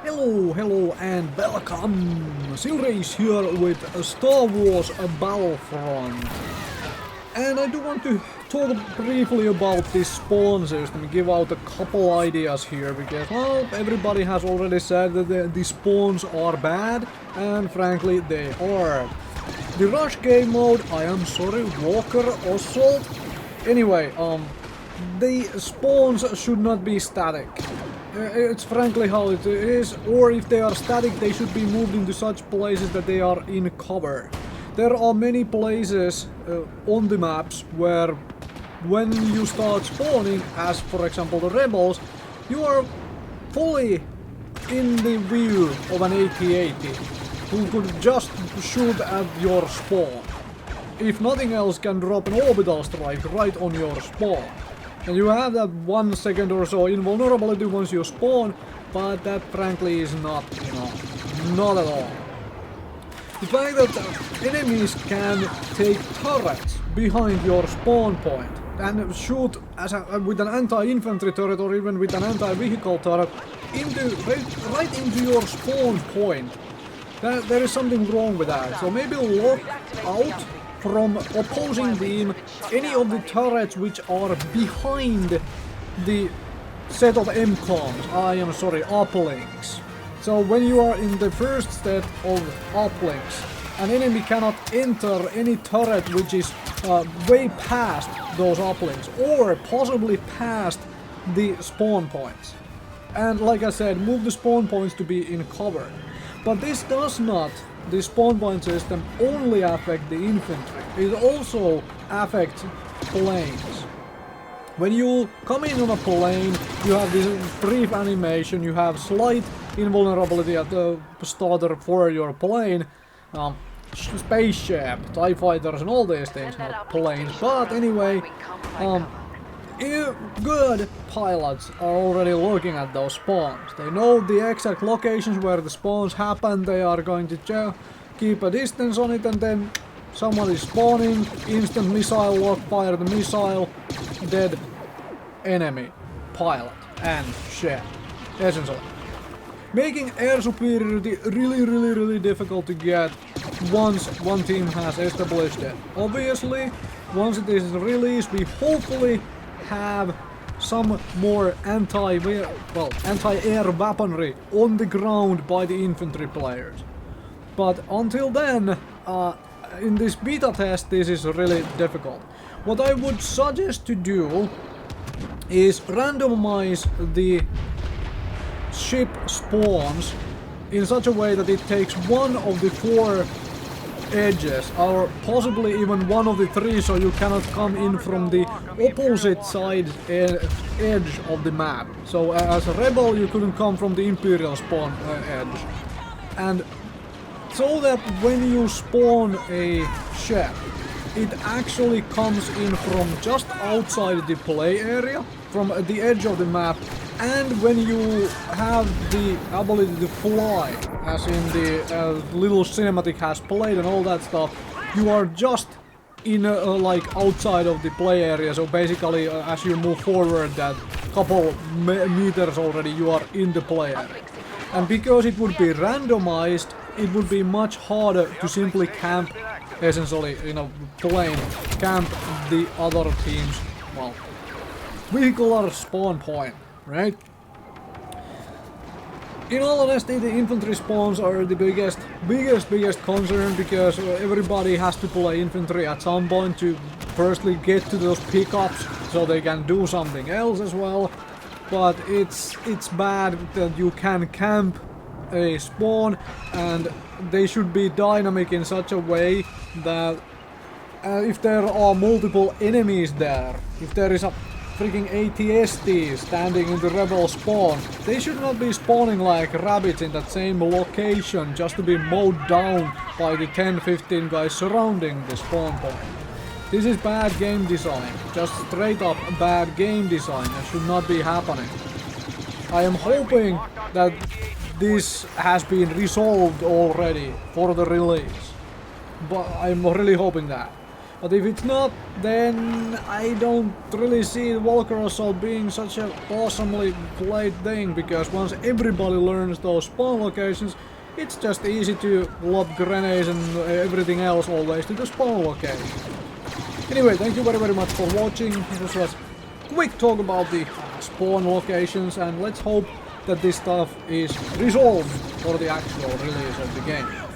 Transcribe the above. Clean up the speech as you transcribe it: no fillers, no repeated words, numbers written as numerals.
Hello and welcome! Silrace here with Star Wars Battlefront. And I do want to talk briefly about this spawn system, give out a couple ideas here, because, well, everybody has already said that the spawns are bad, and frankly, they are. The rush game mode, I am sorry, Walker Assault. Anyway, the spawns should not be static. It's frankly how it is, or if they are static, they should be moved into such places that they are in cover. There are many places on the maps where when you start spawning, as for example the rebels, you are fully in the view of an AT-80 who could just shoot at your spawn. If nothing else, can drop an orbital strike right on your spawn. And you have that 1 second or so invulnerability once you spawn, but that frankly is not enough. Not at all. The fact that enemies can take turrets behind your spawn point and shoot with an anti-infantry turret or even with an anti-vehicle turret right into your spawn point. There is something wrong with that. So maybe lock out from opposing team any of the turrets which are behind the set of MCOMs, uplinks. So when you are in the first set of uplinks, an enemy cannot enter any turret which is way past those uplinks, or possibly past the spawn points. And like I said, move the spawn points to be in cover. But this does not, the spawn point system, only affect the infantry. It also affects planes. When you come in on a plane, you have this brief animation, you have slight invulnerability at the starter for your plane, spaceship, TIE fighters and all these things, not planes. But anyway, good pilots are already looking at those spawns. They know the exact locations where the spawns happen, they are going to keep a distance on it, and then someone is spawning, instant missile lock, fire the missile, dead enemy, pilot, and ship, essentially. Making air superiority really difficult to get once one team has established it. Obviously, once it is released, we hopefully have some more anti-air weaponry on the ground by the infantry players. But until then, in this beta test, this is really difficult. What I would suggest to do is randomize the ship spawns in such a way that it takes one of the 4 edges, or possibly even one of the 3, so you cannot come in from the opposite side edge of the map. So as a rebel you couldn't come from the Imperial spawn edge. And so that when you spawn a ship, it actually comes in from just outside the play area, from the edge of the map, and when you have the ability to fly, as in the little cinematic has played and all that stuff, you are just in like outside of the play area. So basically, as you move forward that couple meters already, you are in the play area. And because it would be randomized, it would be much harder to simply camp, essentially, plane, camp the other team's, well, vehicular spawn point, right? In all honesty, the infantry spawns are the biggest concern, because everybody has to play infantry at some point to firstly get to those pickups so they can do something else as well. But it's bad that you can camp a spawn, and they should be dynamic in such a way that if there are multiple enemies there, if there is a freaking AT-ST standing in the rebel spawn, they should not be spawning like rabbits in that same location just to be mowed down by the 10-15 guys surrounding the spawn point. This is bad game design, just straight up bad game design, that should not be happening. I am hoping that this has been resolved already for the release, but I'm really hoping that. But if it's not, then I don't really see Walker Assault being such an awesomely played thing, because once everybody learns those spawn locations, it's just easy to lob grenades and everything else always to the spawn location. Anyway, thank you very much for watching. This was a quick talk about the spawn locations, and let's hope that this stuff is resolved for the actual release of the game.